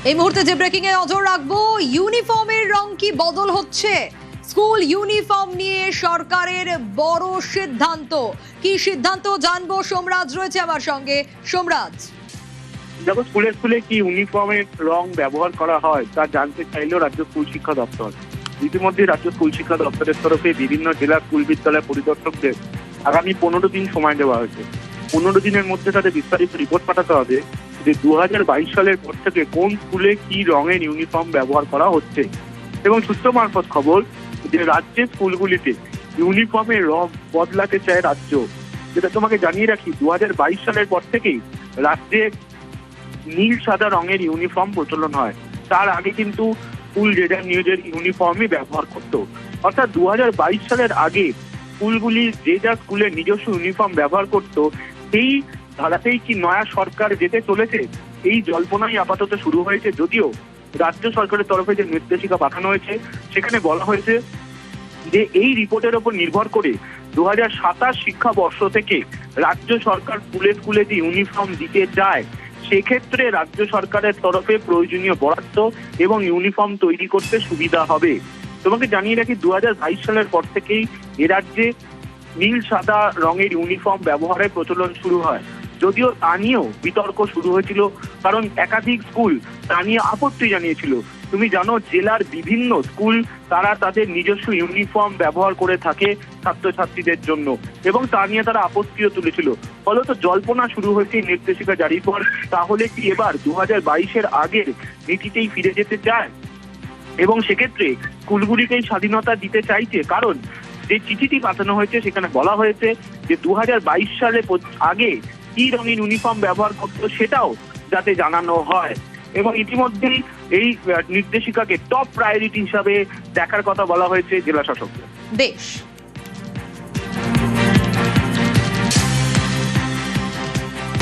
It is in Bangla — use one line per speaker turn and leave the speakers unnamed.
এই মুহূর্তে যে ব্রেকিং এ নজর রাখবো, ইউনিফর্মের রং কি বদল হচ্ছে? স্কুল ইউনিফর্ম নিয়ে সরকারের বড় সিদ্ধান্ত। কি সিদ্ধান্ত জানবো, সোমরাজ রয়েছে আমার সঙ্গে। সোমরাজ,
দেখো, স্কুলে কি ইউনিফর্মের রং ব্যবহার করা হয় তা জানতে চাইলো রাজ্য স্কুল শিক্ষা দপ্তর। ইতিমধ্যে রাজ্য স্কুল শিক্ষা দপ্তরের তরফে বিভিন্ন জেলা স্কুল বিদ্যালয় পরিদর্শকদের আগামী 15 দিন সময় দেওয়া হয়েছে। 15 দিনের মধ্যে তাদের বিস্তারিত রিপোর্ট পাঠাতে হবে যে 2022 সালের পর থেকে কোন স্কুলে কি রঙের ইউনিফর্ম ব্যবহার করা হচ্ছে। এবং সূত্র মারফত খবর যে রাজ্যের স্কুলগুলিতে ইউনিফর্মের রং বদলাতে চায় রাজ্য। যেটা তোমাকে জানিয়ে রাখি, 2022 সালের পর থেকেই রাজ্যে নীল সাদা রঙের ইউনিফর্ম প্রচলন হয়। তার আগে কিন্তু স্কুল যে যার নিজের ইউনিফর্মই ব্যবহার করত। অর্থাৎ 2022 সালের আগে স্কুলগুলি যে যা স্কুলের নিজস্ব ইউনিফর্ম ব্যবহার করত, সেই ধারাতেই কি নয়া সরকার যেতে চলেছে, এই জল্পনাই আপাতত শুরু হয়েছে। যদিও রাজ্য সরকারের তরফে যে নির্দেশিকা পাঠানো হয়েছে সেখানে বলা হয়েছে যে এই রিপোর্টের উপর নির্ভর করে 2027 শিক্ষাবর্ষ থেকে রাজ্য সরকার স্কুলে যে ইউনিফর্ম দিতে চায়, সেক্ষেত্রে রাজ্য সরকারের তরফে প্রয়োজনীয় বরাদ্দ এবং ইউনিফর্ম তৈরি করতে সুবিধা হবে। তোমাকে জানিয়ে রাখি, 2022 সালের পর থেকেই এ রাজ্যে নীল সাদা রঙের ইউনিফর্ম ব্যবহারের প্রচলন শুরু হয়। যদিও তা নিয়েও বিতর্ক শুরু হয়েছিল, কারণ একাধিক স্কুল তা নিয়ে আপত্তি জানিয়েছিল। তুমি জানো, জেলার বিভিন্ন স্কুল তারা তাদের নিজস্ব ইউনিফর্ম ব্যবহার করে থাকে ছাত্রছাত্রীদের জন্য, এবং তা নিয়ে তারা আপত্তিও তুলেছিল। ফলত জল্পনা শুরু হয়েছে নির্দেশিকা জারির পর। তাহলে কি এবার 2022-এর আগের নীতিতেই ফিরে যেতে চায় এবং সেক্ষেত্রে স্কুলগুলিকেই স্বাধীনতা দিতে চাইছে? কারণ যে চিঠিটি পাঠানো হয়েছে সেখানে বলা হয়েছে যে 2022 সালে আগে কি রঙের ইউনিফর্ম ব্যবহার করতো সেটাও যাতে জানানো হয়। এবং ইতিমধ্যেই এই নির্দেশিকাকে টপ প্রায়োরিটি হিসাবে দেখার কথা বলা হয়েছে জেলা শাসকদের।
বেশ।